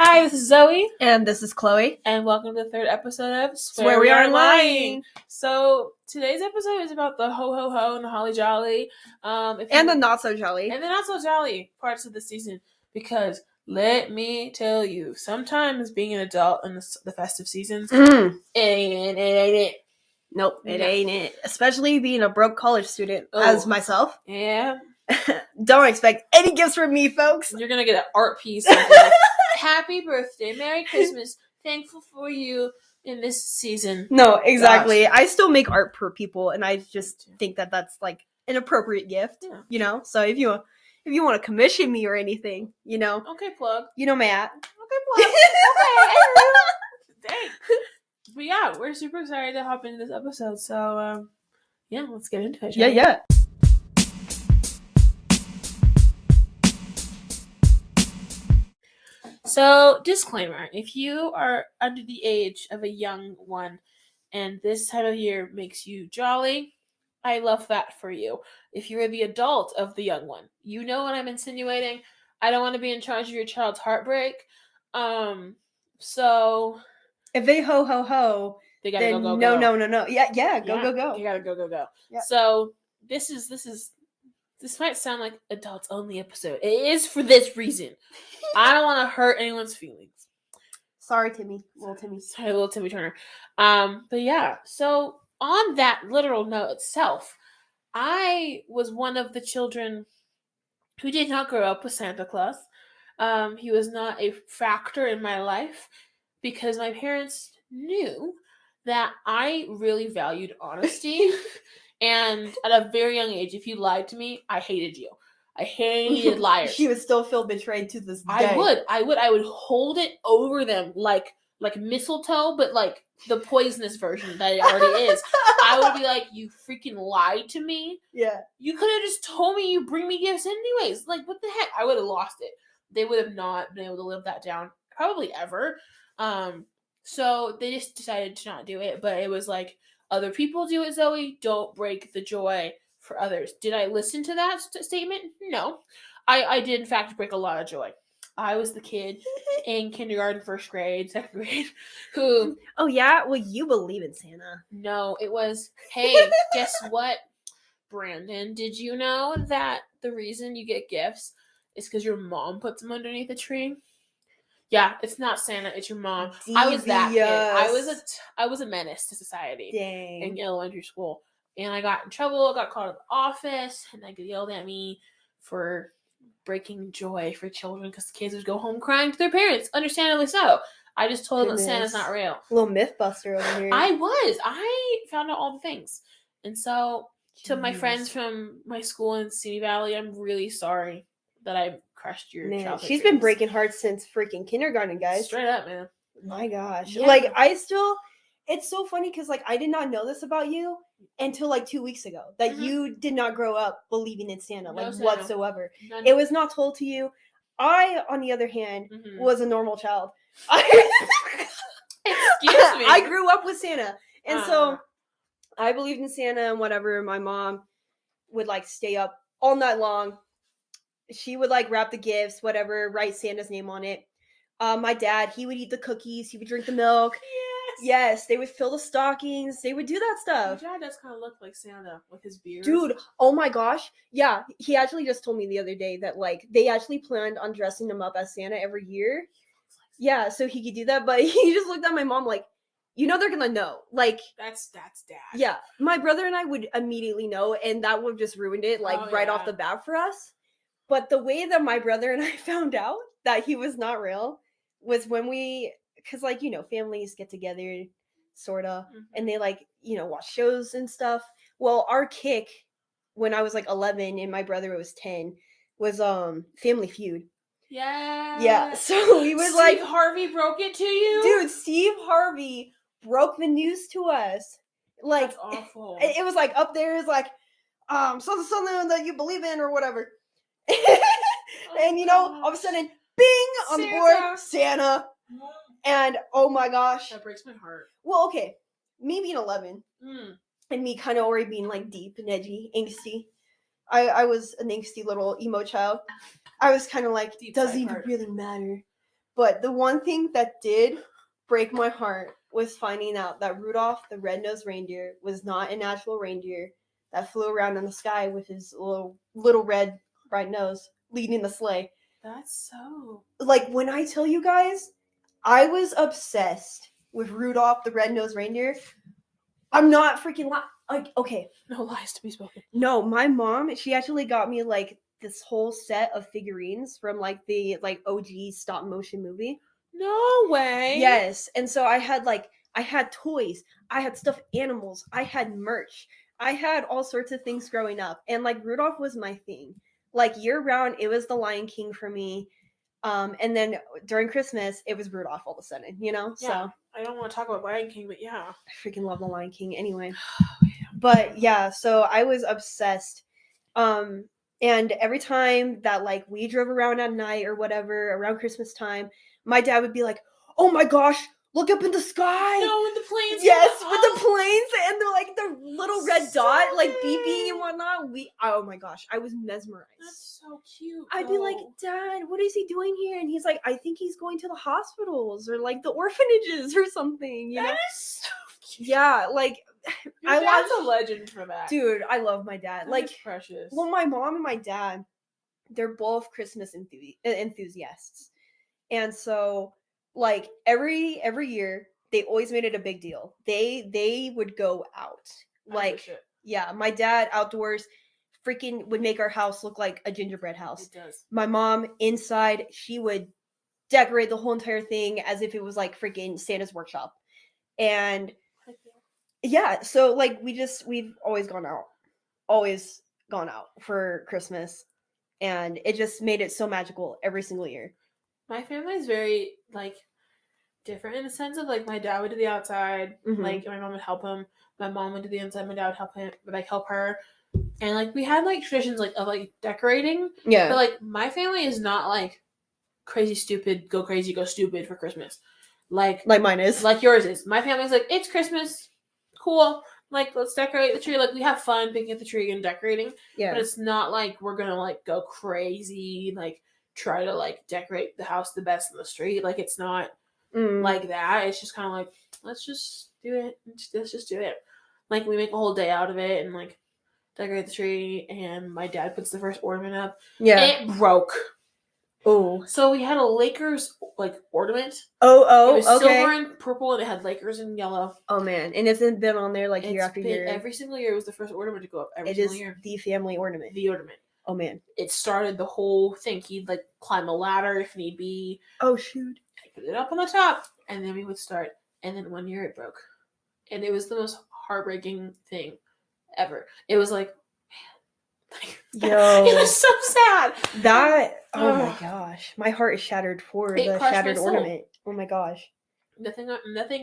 Hi, this is Zoe. And this is Chloe. And welcome to the third episode of Swear We Aren't Lying. So, today's episode is about the ho ho ho and the holly jolly. And the not so jolly. And the not so jolly parts of the season. Because, let me tell you, sometimes being an adult in the festive seasons, it ain't it. Nope, it ain't it. Especially being a broke college student as myself. Yeah. Don't expect any gifts from me, folks. You're gonna get an art piece. Happy birthday, Merry Christmas. Thankful for you in this season. No, exactly. Gosh. I still make art for people, and I just think that that's like an appropriate gift. Yeah. You know, so if you want to commission me or anything, you know. Okay, plug. You know, Matt. Okay, plug. Okay. Dang. But yeah, we're super excited to hop into this episode. So, yeah, let's get into it. Yeah. So, disclaimer, if you are under the age of a young one and this time of year makes you jolly, I love that for you. If you're the adult of the young one, you know what I'm insinuating. I don't want to be in charge of your child's heartbreak. So... if they ho ho ho, they gotta then go. No. Yeah, go. You gotta go. Yeah. So, this might sound like adults only episode. It is for this reason. I don't want to hurt anyone's feelings. Sorry, Timmy. Little Timmy. Sorry, little Timmy Turner. But yeah, so on that literal note itself, I was one of the children who did not grow up with Santa Claus. He was not a factor in my life because my parents knew that I really valued honesty. And at a very young age, if you lied to me, I hated you. I hated liars. She would still feel betrayed to this day. I would hold it over them like mistletoe, but like the poisonous version that it already is. I would be like, you freaking lied to me. Yeah. You could have just told me you bring me gifts anyways. Like, what the heck? I would have lost it. They would have not been able to live that down probably ever. So they just decided to not do it. But it was like, other people do it, Zoe. Don't break the joy for others. Did I listen to that statement? No. I did, in fact, break a lot of joy. I was the kid in kindergarten, first grade, second grade, who... Oh, yeah? Well, you believe in Santa. No, it was, hey, guess what, Brandon? Did you know that the reason you get gifts is because your mom puts them underneath the tree? Yeah, it's not Santa, it's your mom. Devious. I was that kid. I was a menace to society. Dang. In elementary school. And I got in trouble, I got called to the office, and they yelled at me for breaking joy for children because the kids would go home crying to their parents. Understandably so. I just told them that Santa's not real. A little myth buster over here. I found out all the things. And so, to my friends from my school in Simi Valley, I'm really sorry that I crushed your childhood. She's been breaking hearts since freaking kindergarten, guys. Straight up, man. My gosh. Yeah. Like, it's so funny because, like, I did not know this about you until, like, 2 weeks ago. That you did not grow up believing in Santa, like, Santa. Whatsoever. None. It was not told to you. I, on the other hand, was a normal child. Excuse me. I grew up with Santa. And so, I believed in Santa and whatever. My mom would, like, stay up all night long. She would, like, wrap the gifts, whatever, write Santa's name on it. My dad, he would eat the cookies. He would drink the milk. Yes, they would fill the stockings. They would do that stuff. Your dad does kind of look like Santa with his beard. Dude, oh my gosh. Yeah, he actually just told me the other day that, like, they actually planned on dressing him up as Santa every year. Yeah, so he could do that. But he just looked at my mom like, you know they're going to know. Like, that's dad. Yeah, my brother and I would immediately know, and that would have just ruined it, like, right off the bat for us. But the way that my brother and I found out that he was not real was when because, like, you know, families get together, sort of, and they, like, you know, watch shows and stuff. Well, our kick, when I was, like, 11 and my brother was 10, was Family Feud. Yeah, so he was Steve like... Harvey broke it to you? Dude, Steve Harvey broke the news to us. Like, that's awful. It was, like, up there, it was like, something that you believe in or whatever. And, you know, all of a sudden, bing, on the board, Santa. And, oh my gosh. That breaks my heart. Well, okay. Me being 11. And me kind of already being, like, deep and edgy, angsty. I was an angsty little emo child. I was kind of like, does it even really matter? But the one thing that did break my heart was finding out that Rudolph the Red-Nosed Reindeer was not an actual reindeer that flew around in the sky with his little red bright nose leading the sleigh. That's so... Like, when I tell you guys, I was obsessed with Rudolph the Red-Nosed Reindeer. I'm not freaking like, okay. No lies to be spoken. No, my mom, she actually got me, like, this whole set of figurines from, like, the, like, OG stop motion movie. No way. Yes. And so I had toys, I had stuffed animals, I had merch, I had all sorts of things growing up. And, like, Rudolph was my thing. Like, year round, it was the Lion King for me. And then during Christmas, it was Rudolph all of a sudden, you know? Yeah. So I don't want to talk about Lion King, but yeah. I freaking love the Lion King anyway. But yeah, so I was obsessed. And every time that, like, we drove around at night or whatever around Christmas time, my dad would be like, "Oh my gosh, look up in the sky!" No, with the planes. Yes, with the planes and the little red So dot, like, good. beeping and whatnot. Oh my gosh, I was mesmerized. That's so cute. I'd be like, "Dad, what is he doing here?" And he's like, "I think he's going to the hospitals or, like, the orphanages or something." You know? That is so cute. Yeah, like, Your dad's a legend for that. Dude, I love my dad. That Like, is precious. well, my mom and my dad, they're both Christmas enthusiasts. And so, like, every year, they always made it a big deal. They would go out. Like, yeah, my dad outdoors freaking would make our house look like a gingerbread house. It does. My mom inside, she would decorate the whole entire thing as if it was like freaking Santa's workshop. And yeah, so, like, we've always gone out for Christmas, and it just made it so magical every single year. My family's very, like, different in the sense of, like, my dad would do the outside, like, and my mom would help him. My mom would do the inside, my dad would help him, but, like, help her. And, like, we had, like, traditions, like, of, like, decorating. Yeah. But, like, my family is not, like, crazy stupid, go crazy, go stupid for Christmas. Like mine is. Like yours is. My family's like, it's Christmas. Cool. Like, let's decorate the tree. Like, we have fun picking at the tree and decorating. Yeah. But it's not like we're gonna, like, go crazy, like, try to, like, decorate the house the best in the street. Like, it's not like that. It's just kind of like, let's just do it. Let's just do it. Like, we make a whole day out of it and, like, decorate the tree. And my dad puts the first ornament up. Yeah. It broke. Oh. So we had a Lakers, like, ornament. Oh, it was okay. silver and purple, and it had Lakers in yellow. Oh, man. And it's been on there, like, year after year. Every single year, it was the first ornament to go up every single year. The family ornament. The ornament. Oh, man. It started the whole thing. He'd, like, climb a ladder if need be. Oh, shoot. I'd put it up on the top, and then we would start. And then one year it broke. And it was the most heartbreaking thing ever. It was like, yo, it was so sad. Oh my gosh, my heart is shattered for the shattered ornament. Oh my gosh, nothing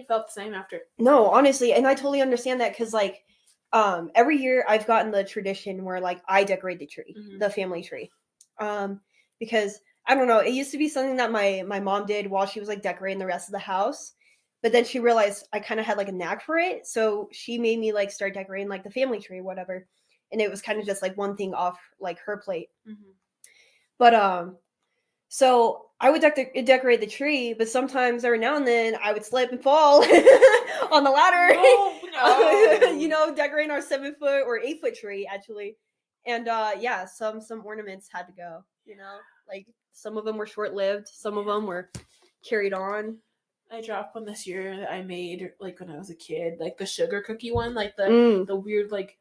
felt the same after. No, honestly, and I totally understand that because, like, every year I've gotten the tradition where, like, I decorate the tree, the family tree, because I don't know, it used to be something that my mom did while she was, like, decorating the rest of the house. But then she realized I kind of had, like, a knack for it, so she made me, like, start decorating, like, the family tree or whatever. And it was kind of just, like, one thing off, like, her plate. But, so I would decorate the tree, but sometimes every now and then I would slip and fall on the ladder. No. You know, decorating our 7-foot or 8-foot tree, actually. And, yeah, some ornaments had to go, you know? Like, some of them were short-lived. Some of them were carried on. I dropped one this year that I made, like, when I was a kid. Like, the sugar cookie one. Like, the weird, like,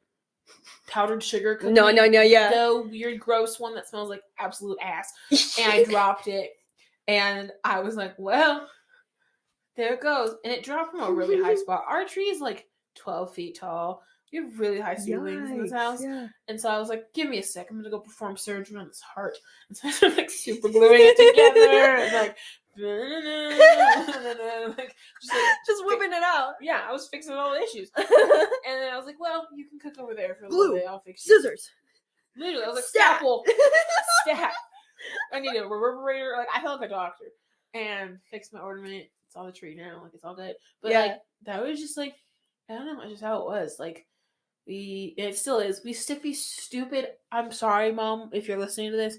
powdered sugar cookie. No, yeah. The weird, gross one that smells like absolute ass. And I dropped it. And I was like, well, there it goes. And it dropped from a really high spot. Our tree is, like, 12 feet tall. We have really high ceilings in this house. Yeah. And so I was like, give me a sec. I'm going to go perform surgery on this heart. And so I started, like, super gluing it together. And, like, like, just whipping it out. Yeah, I was fixing all the issues. And then I was like, well, you can cook over there for a Glue, little bit. I'll fix you. Scissors. Literally, I was like, scalpel. Stat. I need a reverberator. Like, I felt like a doctor. And fixed my ornament. It's on the tree now. Like, it's all good. But, like, that was just, like, I don't know. It's just how it was. Like, it still is. We stick these stupid. I'm sorry, Mom, if you're listening to this.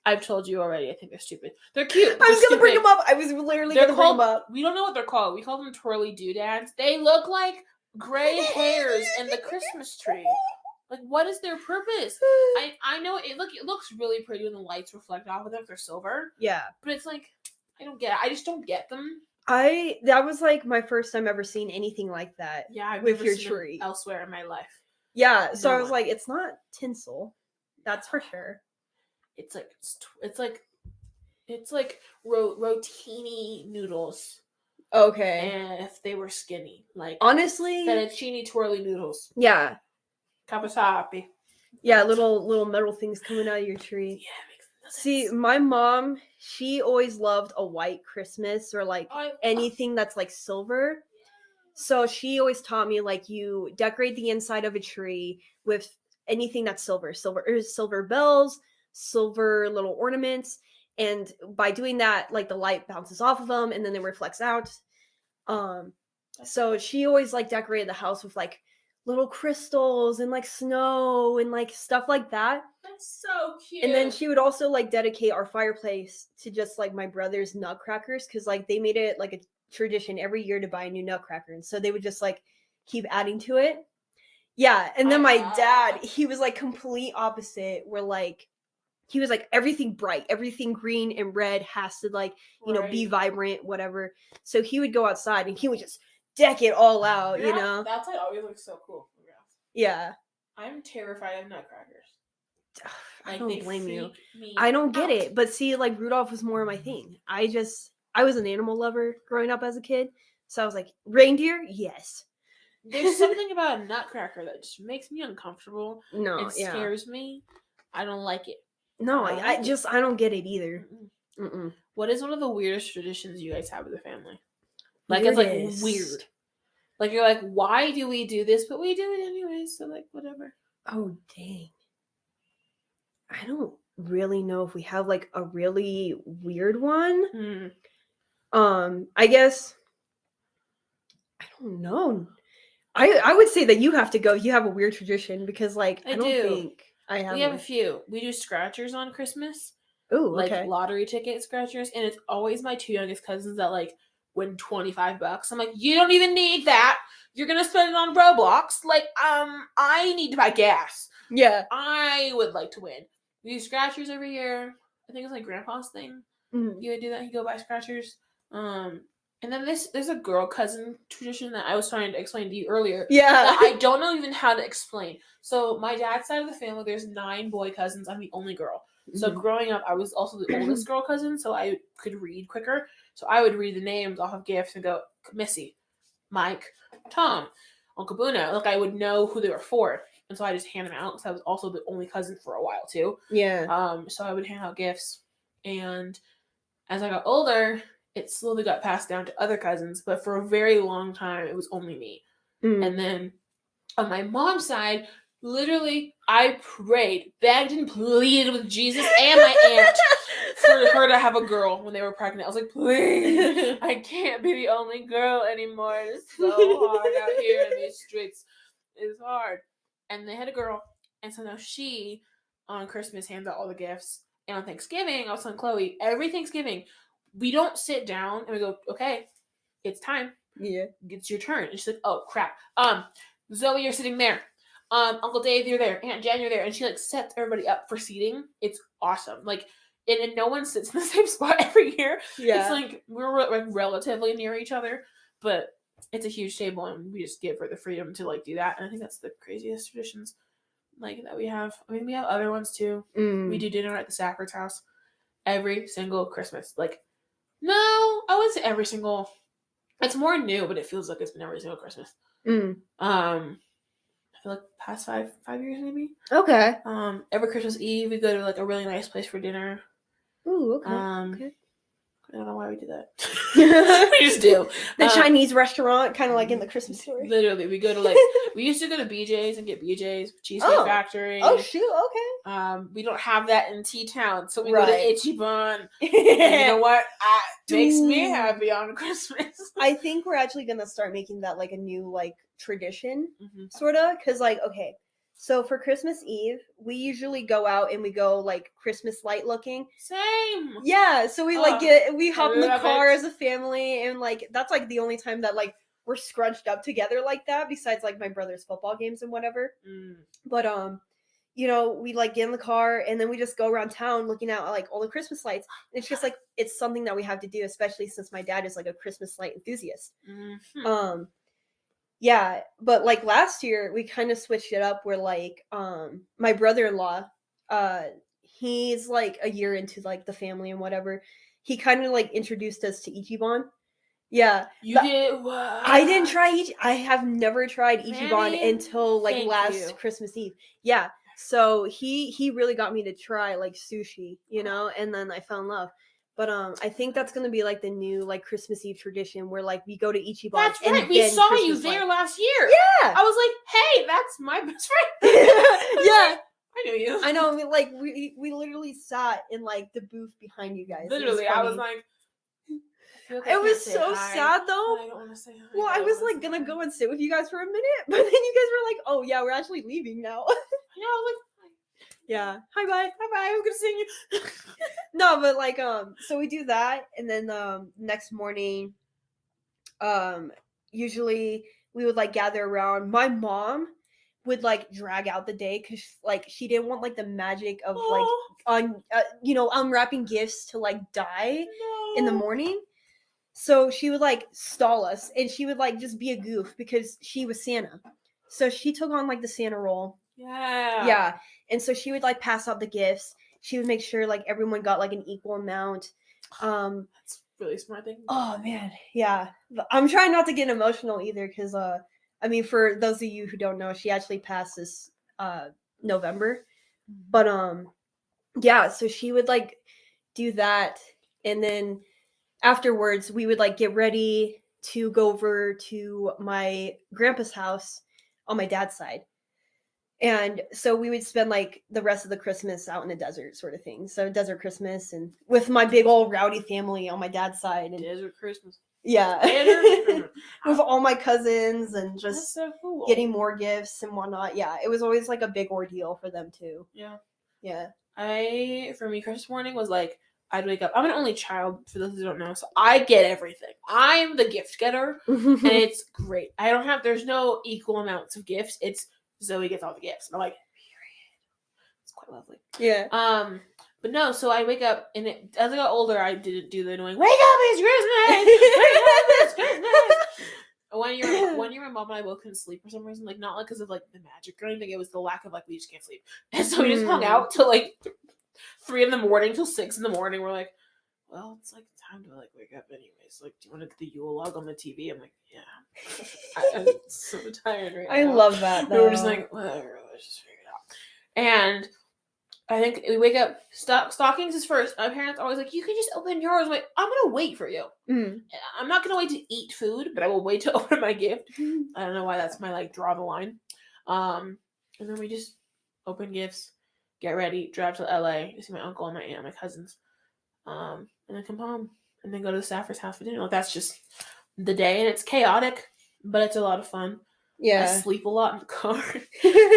I've told you already. I think they're stupid. They're cute. I was gonna bring them up. I was literally gonna bring them up. We don't know what they're called. We call them twirly doodads. They look like gray hairs in the Christmas tree. Like, what is their purpose? I know it looks really pretty when the lights reflect off of them if they're silver. Yeah. But it's like, I don't get it. I just don't get them. That was like my first time ever seeing anything like that. Yeah, I've with never your seen tree them elsewhere in my life. Yeah, so I was like, it's not tinsel, that's for sure. It's like rotini noodles. Okay. And if they were skinny, like honestly, fettuccine twirly noodles. Yeah. Capasapi. Yeah, little metal things coming out of your tree. Yeah. See, my mom, she always loved a white Christmas or like anything that's like silver. So she always taught me like you decorate the inside of a tree with anything that's silver bells, silver little ornaments, and by doing that, like the light bounces off of them and then it reflects out. So she always like decorated the house with like little crystals and like snow and like stuff like that. That's so cute. And then she would also like dedicate our fireplace to just like my brother's nutcrackers because like they made it like a tradition every year to buy a new nutcracker, and so they would just like keep adding to it. Yeah, and then my dad, he was like complete opposite, where like he was like everything bright, everything green and red has to like you know be vibrant, whatever. So he would go outside and he would just deck it all out, you know. That outside always looks so cool. Yeah, I'm terrified of nutcrackers. I don't blame you. I don't get it, but see, like Rudolph was more of my thing. I was an animal lover growing up as a kid, so I was like, reindeer, yes. There's something about a nutcracker that just makes me uncomfortable. No, it scares me. I don't like it. No, I don't get it either. Mm-mm. What is one of the weirdest traditions you guys have with the family? Like it's like weird. Like you're like, why do we do this? But we do it anyway, so like whatever. Oh dang. I don't really know if we have like a really weird one. I guess I don't know. I would say that you have to go. You have a weird tradition because like I don't think I have. We have a few. We do scratchers on Christmas. Ooh, like okay. lottery ticket scratchers, and it's always my two youngest cousins that like win $25. I'm like, you don't even need that. You're gonna spend it on Roblox. Like, I need to buy gas. Yeah. I would like to win. We do scratchers every year. I think it's like grandpa's thing. Mm-hmm. You would do that. You go buy scratchers. And then there's a girl cousin tradition that I was trying to explain to you earlier. Yeah. That I don't know even how to explain. So my dad's side of the family, there's 9 boy cousins. I'm the only girl. So growing up, I was also the oldest girl cousin, so I could read quicker. So I would read the names off of gifts and go, Missy, Mike, Tom, Uncle Bruno. Like I would know who they were for. And so I just hand them out because I was also the only cousin for a while too. Yeah. So I would hand out gifts. And as I got older, it slowly got passed down to other cousins. But for a very long time, it was only me. And then on my mom's side, literally, I prayed, begged and pleaded with Jesus and my aunt for her to have a girl when they were pregnant. I was like, please, I can't be the only girl anymore. It's so hard out here in these streets. It's hard. And they had a girl. And so now she, on Christmas, hands out all the gifts. And on Thanksgiving, I was telling Chloe, every Thanksgiving, we don't sit down and we go, okay, it's time. Yeah. It's your turn. And she's like, oh, crap. Zoe, you're sitting there. Uncle Dave, you're there. Aunt Jen, you're there. And she like sets everybody up for seating. It's awesome. Like, and no one sits in the same spot every year. Yeah. It's like we're like relatively near each other, but it's a huge table, and we just give her the freedom to like do that. And I think that's the craziest traditions like that we have. I mean, we have other ones too. We do dinner at the Safford's house every single Christmas. Like, no, I wouldn't say every single. It's more new, but it feels like it's been every single Christmas. I feel like past five years maybe. Okay. Every Christmas Eve we go to like a really nice place for dinner. Ooh, okay. Okay. I don't know why we do that. We just do. The Chinese restaurant, kind of like in the Christmas story. Literally, we go to like we used to go to BJ's and get BJ's Cheesecake Factory. Oh shoot, okay. We don't have that in T-Town, so we go to Ichiban. And you know what? makes me happy on Christmas. I think we're actually gonna start making that like a new like tradition, Mm-hmm. sort of, because like okay, so for Christmas Eve we usually go out and we go like Christmas light looking. Same. Yeah, so we like we hop in the car as a family, and like that's like the only time that like we're scrunched up together like that. Besides like my brother's football games and whatever. But you know, we like get in the car and then we just go around town looking at like all the Christmas lights. And it's just like it's something that we have to do, especially since my dad is like a Christmas light enthusiast. Mm-hmm. Yeah, but like last year we kind of switched it up where like my brother-in-law, he's like a year into like the family and whatever. He kind of like introduced us to Ichiban. Yeah. You did what? I didn't try I have never tried Ichiban until like last Christmas Eve. Yeah. So he really got me to try like sushi, you know, and then I fell in love. But I think that's gonna be like the new like Christmas Eve tradition where like we go to Ichiban. That's right. We saw you there last year. Yeah. I was like, hey, that's my best friend. Yeah. I knew you. I know. Like we literally sat in like the booth behind you guys. Literally, I was like. It was so sad though. I don't want to say hi. Well, I was like gonna go and sit with you guys for a minute, but then you guys were like, "Oh yeah, we're actually leaving now." I know. I was like, "Yeah, hi bye, I'm gonna see you." No, but like so we do that, and then next morning, usually we would like gather around. My mom would like drag out the day because like she didn't want like the magic of like unwrapping gifts to like die in the morning. So she would like stall us and she would like just be a goof because she was Santa. So she took on like the Santa role. Yeah. Yeah. And so she would like pass out the gifts. She would make sure like everyone got like an equal amount. That's really smart thing. Oh man. Yeah. I'm trying not to get emotional either because I mean for those of you who don't know, she actually passed this November. But yeah, so she would like do that and then afterwards we would like get ready to go over to my grandpa's house on my dad's side. And so we would spend like the rest of the Christmas out in the desert sort of thing. So desert Christmas and with my big old rowdy family on my dad's side. And desert Christmas. Yeah. With all my cousins and just so cool. Getting more gifts and whatnot. Yeah. It was always like a big ordeal for them too. Yeah. Yeah. For me, Christmas morning was like, I'd wake up. I'm an only child, for those who don't know, so I get everything. I'm the gift getter, and it's great. There's no equal amounts of gifts. It's Zoe gets all the gifts. And I'm like, period. It's quite lovely. Yeah. But no, so I wake up, and as I got older, I didn't do the annoying, wake up, it's Christmas! Wake up, it's Christmas! One year my mom and I both couldn't sleep for some reason, like not like because of like the magic or anything, it was the lack of like we just can't sleep. And so we just hung out till like 3 a.m. till 6 a.m. We're like, well, it's like time to like wake up anyways. Like, do you want to get the Yule log on the TV? I'm like, yeah. I'm so tired right now. I love that though. We were just like, whatever, let's just figure it out. And I think we wake up, stockings is first. My parents are always like, you can just open yours. I'm like, I'm gonna wait for you. I'm not gonna wait to eat food, but I will wait to open my gift. I don't know why that's my like draw the line. And then we just open gifts, get ready, drive to LA to see my uncle and my aunt and my cousins, and then come home and then go to the Safford's house for dinner. Like, that's just the day, and it's chaotic, but it's a lot of fun. Yeah, I sleep a lot in the car.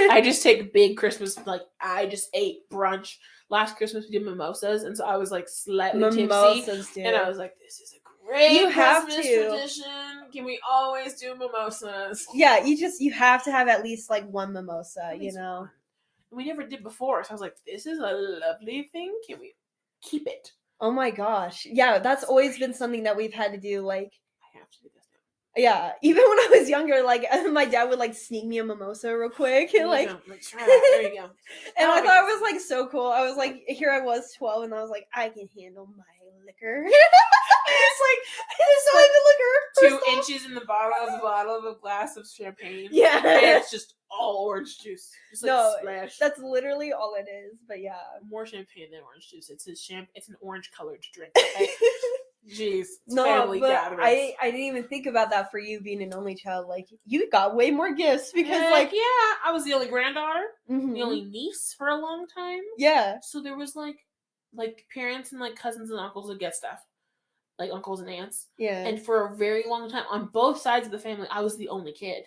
I just take big Christmas, like I just ate brunch. Last Christmas we did mimosas, and so I was like slightly tipsy, and I was like, this is a great Christmas tradition. Can we always do mimosas? Yeah, you have to have at least like one mimosa, you know. We never did before, so I was like, this is a lovely thing. Can we keep it? Oh my gosh. Yeah, that's always been something that we've had to do. Like, I have to do this now. Yeah, even when I was younger, like my dad would like sneak me a mimosa real quick, and like, there you go. And I thought it was like so cool. I was like, here I was 12, and I was like, I can handle my liquor. It's like liquor. 2 inches in the bottle of a glass of champagne. Yeah, and it's just all orange juice. Just like splash. That's literally all it is. But yeah, more champagne than orange juice. It's an orange colored drink. Okay? Jeez, family gatherings. I didn't even think about that for you being an only child. Like, you got way more gifts because I was the only granddaughter, the only niece for a long time. Yeah, so there was like parents and like cousins and uncles would get stuff. like uncles and aunts. Yeah. And for a very long time, on both sides of the family, I was the only kid.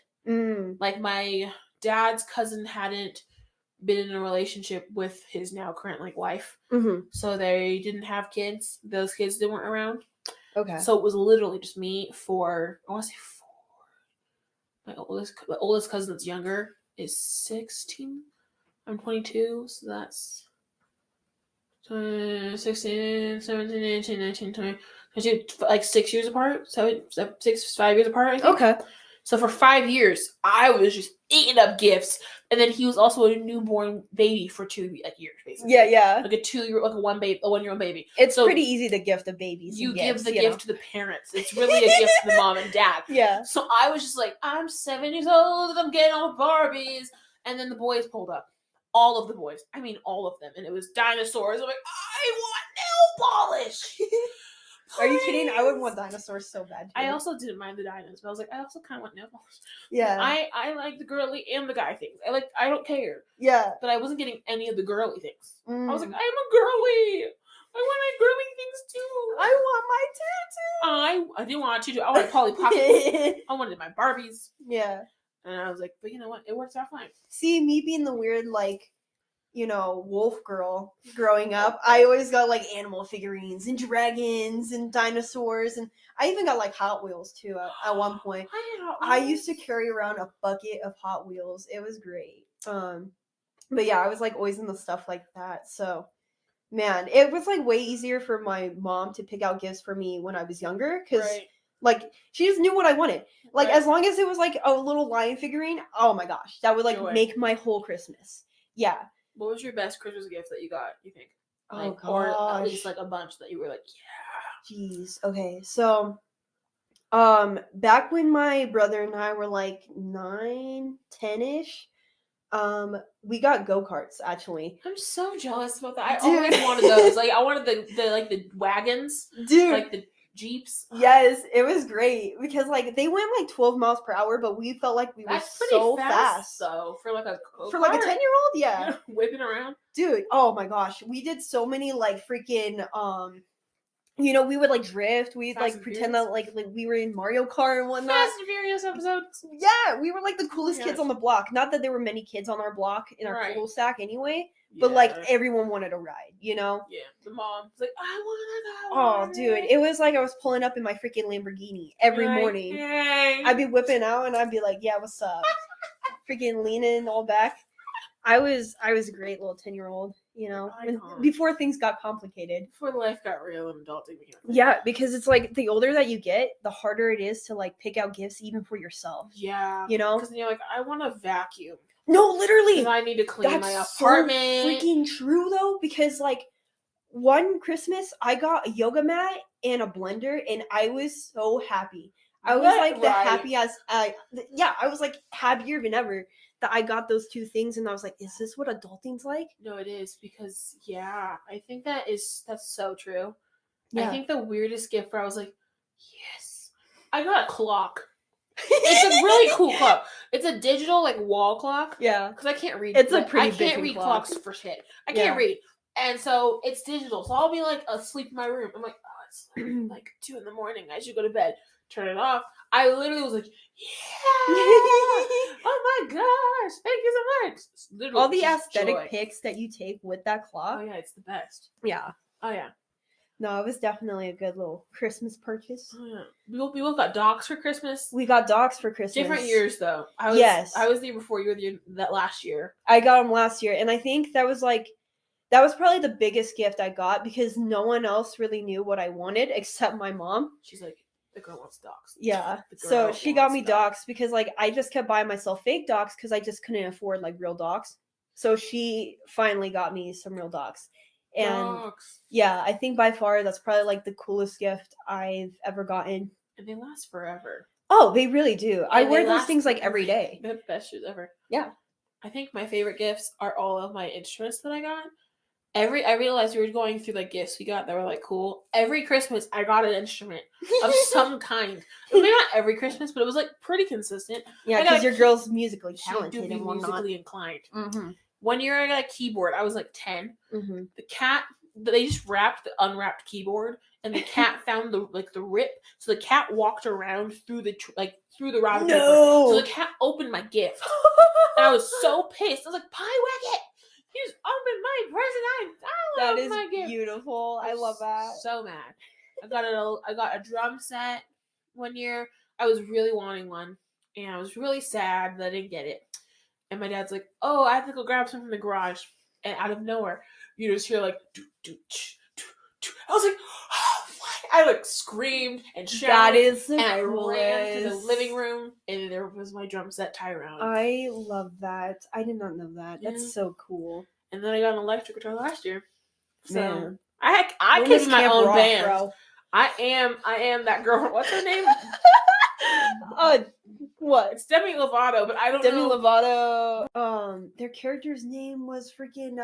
Like my dad's cousin hadn't been in a relationship with his now current like wife, so they didn't have kids. Those kids that weren't around. Okay. So it was literally just me for I want to say 4. My oldest cousin that's younger is 16. I'm 22, so that's 16, 17, 18, 19, 20. Like 6 years apart. 5 years apart, I think. Okay. So for 5 years, I was just eating up gifts, and then he was also a newborn baby for 2 years, basically. Yeah. Like a 1-year-old baby. It's pretty easy to gift a baby. You give the gift to the parents. It's really a gift to the mom and dad. Yeah. So I was just like, I'm 7 years old and I'm getting all the Barbies, and then the boys pulled up. All of the boys. I mean, all of them. And it was dinosaurs. I'm like, I want nail polish! Are you kidding? I would want dinosaurs so bad. I also didn't mind the dinos, but I was like, I also kind of want nail polish. Yeah. I like the girly and the guy things. I don't care. Yeah. But I wasn't getting any of the girly things. I was like, I'm a girly. I want my girly things too. I want my tattoo. I didn't want a tattoo. I wanted Polly Pockets. I wanted my Barbies. Yeah. And I was like, but you know what? It works out fine. See, me being the weird, like, wolf girl growing up, I always got, like, animal figurines and dragons and dinosaurs. And I even got, like, Hot Wheels, too, at one point. I used to carry around a bucket of Hot Wheels. It was great. But yeah, I was, like, always into stuff like that. So, man, it was, like, way easier for my mom to pick out gifts for me when I was younger. Because, like, she just knew what I wanted. Like, as long as it was, like, a little lion figurine, oh, my gosh. That would, like, make my whole Christmas. Yeah. What was your best Christmas gift that you got, you think? Like, oh, gosh. Or at least, like, a bunch that you were like, yeah. Jeez. Okay, so, back when my brother and I were, like, 9, 10-ish, we got go-karts, actually. I'm so jealous about that. I always wanted those. Like, I wanted the wagons. Dude. Like, the Jeeps. Yes, it was great because like they went like 12 miles per hour, but we felt like we were so fast. So for like a 10-year-old, yeah, whipping around, dude. Oh my gosh, we did so many like freaking we would like drift. We'd like pretend that like we were in Mario Kart and whatnot. Fast and Furious episodes. Yeah, we were like the coolest kids on the block. Not that there were many kids on our block in our cul-de-sac anyway. But, like, everyone wanted a ride, Yeah, the mom's like, I want to go. Oh, dude, it was like I was pulling up in my freaking Lamborghini every morning. Hey. I'd be whipping out, and I'd be like, yeah, what's up? Freaking leaning all back. I was a great little 10-year-old, before things got complicated. Before life got real and adulting became Yeah, because it's like, the older that you get, the harder it is to, like, pick out gifts even for yourself. Yeah. Because then you're like, I want to vacuum. No, literally. I need to clean my apartment. So freaking true though, because like one Christmas I got a yoga mat and a blender, and I was so happy. I was like the happiest. I was like happier than ever that I got those two things, and I was like, is this what adulting's like? No, it is, because I think that's so true. Yeah. I think the weirdest gift where I was like, yes, I got a clock. It's a really cool clock. It's a digital like wall clock. Yeah, because I can't read. It's a pretty. I can't read clocks for shit. I can't read, and so it's digital. So I'll be like asleep in my room. I'm like, oh, it's like 2 a.m. I should go to bed. Turn it off. I literally was like, yeah. Oh my gosh! Thank you so much. Literally, all the aesthetic pics that you take with that clock. Oh yeah, it's the best. Yeah. Oh yeah. No, it was definitely a good little Christmas purchase. Oh, yeah. We both got dogs for Christmas. We got dogs for Christmas. Different years, though. I was the year before. You were that last year. I got them last year, and I think that was probably the biggest gift I got, because no one else really knew what I wanted except my mom. She's like, the girl wants dogs. Yeah. So she got me dogs because like I just kept buying myself fake dogs because I just couldn't afford like real dogs. So she finally got me some real dogs. And dogs. Yeah, I think by far that's probably like the coolest gift I've ever gotten. And they last forever. Oh, they really do. And I wear those things like every day. They're the best shoes ever. Yeah. I think my favorite gifts are all of my instruments that I got. I realized we were going through like gifts we got that were like cool. Every Christmas I got an instrument of some kind. Maybe not every Christmas, but it was like pretty consistent. Yeah, because your girl's musically talented and whatnot. Musically inclined. Mm-hmm. One year I got a keyboard. I was like 10. Mm-hmm. The cat, they just unwrapped keyboard and the cat found the rip. So the cat walked around through the through the wrapping paper. No. So the cat opened my gift. And I was so pissed. I was like, Pie Wicket, you just opened my present. I love my gift. That is beautiful. I love that. So mad. I got a drum set one year. I was really wanting one, and I was really sad that I didn't get it. And my dad's like, "Oh, I have to go grab some from the garage." And out of nowhere, you just hear like, doo, doo, ch, doo, doo. I was like, "Oh, what?" I like screamed and shouted. That is the and I coolest. ran to the living room, and there was my drum set tied around. I love that. I did not know that. Yeah. That's so cool. And then I got an electric guitar last year. So Man. I came my own band. Bro. I am that girl. What's her name? What? It's Demi Lovato, but I don't Demi know. Lovato. Their character's name was freaking.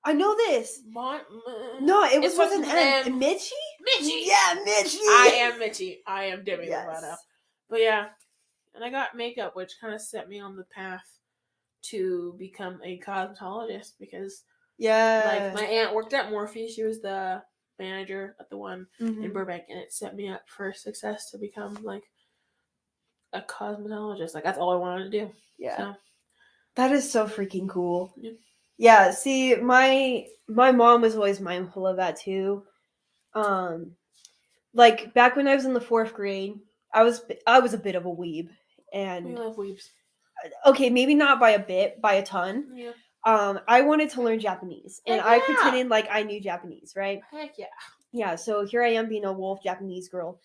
I know this. No, it was with an M. Mitchie. Yeah, Mitchie. I am Mitchie. I am Demi Lovato. But yeah, and I got makeup, which kind of set me on the path to become a cosmetologist because like my aunt worked at Morphe. She was the manager at the one in Burbank, and it set me up for success to become like a cosmetologist. Like that's all I wanted to do. Yeah. So. That is so freaking cool. Yeah. Yeah, see, my mom was always mindful of that too. Like back when I was in the 4th grade, I was a bit of a weeb, and we love weebs. Okay, maybe not by a ton. Yeah. I wanted to learn Japanese, and I pretended like I knew Japanese, right? Heck yeah. Yeah, so here I am being a wolf Japanese girl.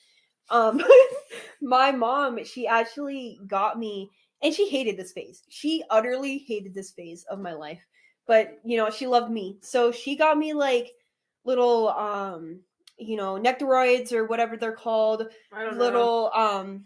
My mom, she actually got me, and she hated this phase. She utterly hated this phase of my life. But, she loved me. So she got me like little Nectaroids or whatever they're called. I don't know.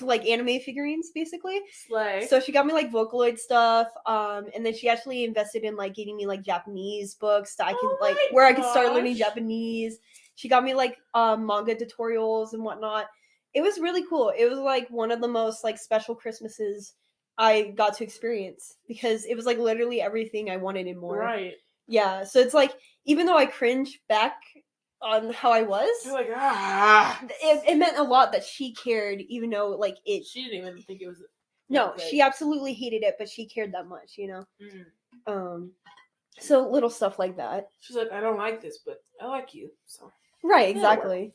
Like anime figurines, basically. Slay. So she got me like Vocaloid stuff, and then she actually invested in like getting me like Japanese books that I can where I could start learning Japanese. She got me like manga tutorials and whatnot. It was really cool. It was like one of the most like special Christmases I got to experience because it was like literally everything I wanted and more. Right. Yeah. So it's like even though I cringe back on how I was, you're like it meant a lot that she cared, even though like she didn't even think it was. No, she absolutely hated it, but she cared that much, So little stuff like that. She's like, I don't like this, but I like you, so. Right, exactly.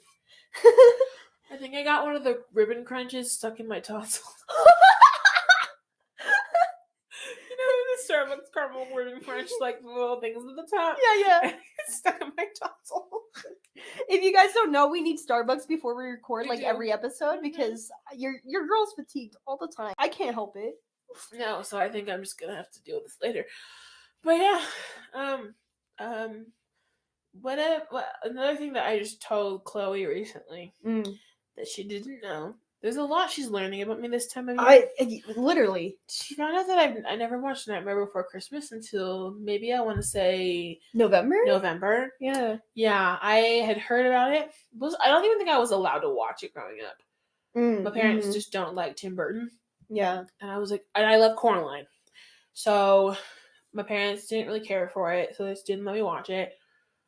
I think I got one of the ribbon crunches stuck in my tonsil. The Starbucks caramel ribbon crunch, like the little things at the top. Yeah. It's stuck in my tonsil. If you guys don't know, we need Starbucks before we record every episode because your girl's fatigued all the time. I can't help it. No, so I think I'm just gonna have to deal with this later. But yeah, what another thing that I just told Chloe recently that she didn't know. There's a lot she's learning about me this time of year. Literally. She found out that I never watched Nightmare Before Christmas until maybe I want to say November. Yeah. Yeah, I had heard about it. I don't even think I was allowed to watch it growing up. My parents just don't like Tim Burton. Yeah. And I was like, and I love Coraline. So my parents didn't really care for it, so they just didn't let me watch it.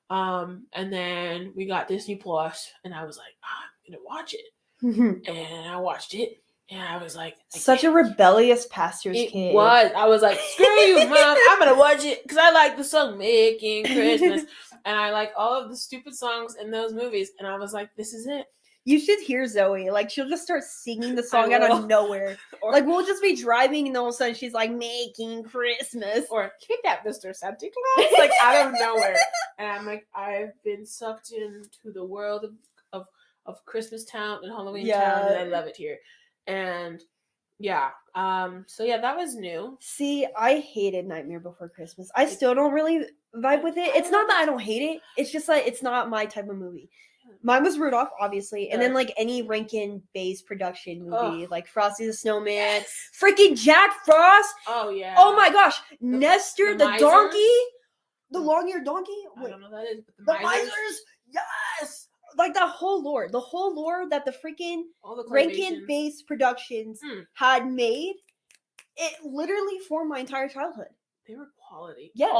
And then we got Disney Plus, and I was like, I'm gonna watch it. And I watched it, and I was like, such a rebellious pastor's kid. It was. I was like, screw you, Mom. I'm gonna watch it because I like the song "Making Christmas," and I like all of the stupid songs in those movies. And I was like, this is it. You should hear Zoe. Like, she'll just start singing the song out of nowhere. Like, we'll just be driving, and all of a sudden she's like, "Making Christmas," or "Kick that, Mr. Santa Claus," like out of nowhere. And I'm like, I've been sucked into the world of Christmas Town and Halloween Town, and I love it here. And yeah, so yeah, that was new. See, I hated Nightmare Before Christmas. I still don't really vibe with it. It's not that I don't hate it. It's just like it's not my type of movie. Mine was Rudolph, obviously, and then like any Rankin-based production movie, like Frosty the Snowman, freaking Jack Frost. Oh yeah. Oh my gosh, Nestor the donkey, the long-eared donkey. I don't know what that is, but the misers. Yes. Like the whole lore that the freaking Rankin-based productions had made, it literally formed my entire childhood. They were quality. Yes.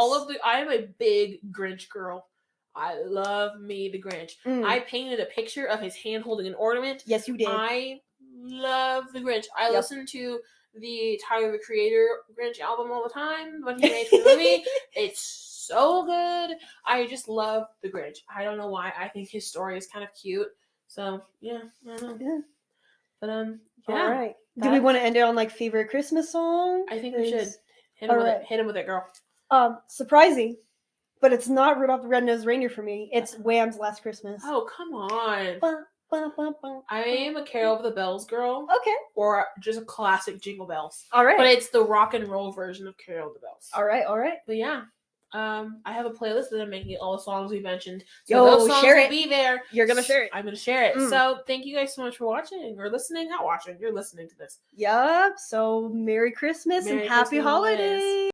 I am a big Grinch girl. I love me the Grinch. Mm. I painted a picture of his hand holding an ornament. Yes, you did. I love the Grinch. I Yep. listen to the Tyler the Creator Grinch album all the time when he made the movie. It's so good. I just love the Grinch. I don't know why. I think his story is kind of cute. So yeah, I don't know. Yeah. But All yeah. right. Do we want to end it on like favorite Christmas song? I think we should. Hit him All with right. it. Hit him with it, girl. Surprising, but it's not Rudolph the Red-Nosed Reindeer for me. It's Wham's Last Christmas. Oh, come on. Ba, ba, ba, ba, I am a Carol of the Bells girl. Okay. Or just a classic Jingle Bells. All right. But it's the rock and roll version of Carol of the Bells. All right, all right. But yeah. I have a playlist that I'm making all the songs we mentioned. So those songs share will it. be there. You're gonna share it. I'm gonna share it. Mm. So thank you guys so much for watching or listening. Not watching. You're listening to this. Yup. So Merry Christmas and Happy Holidays.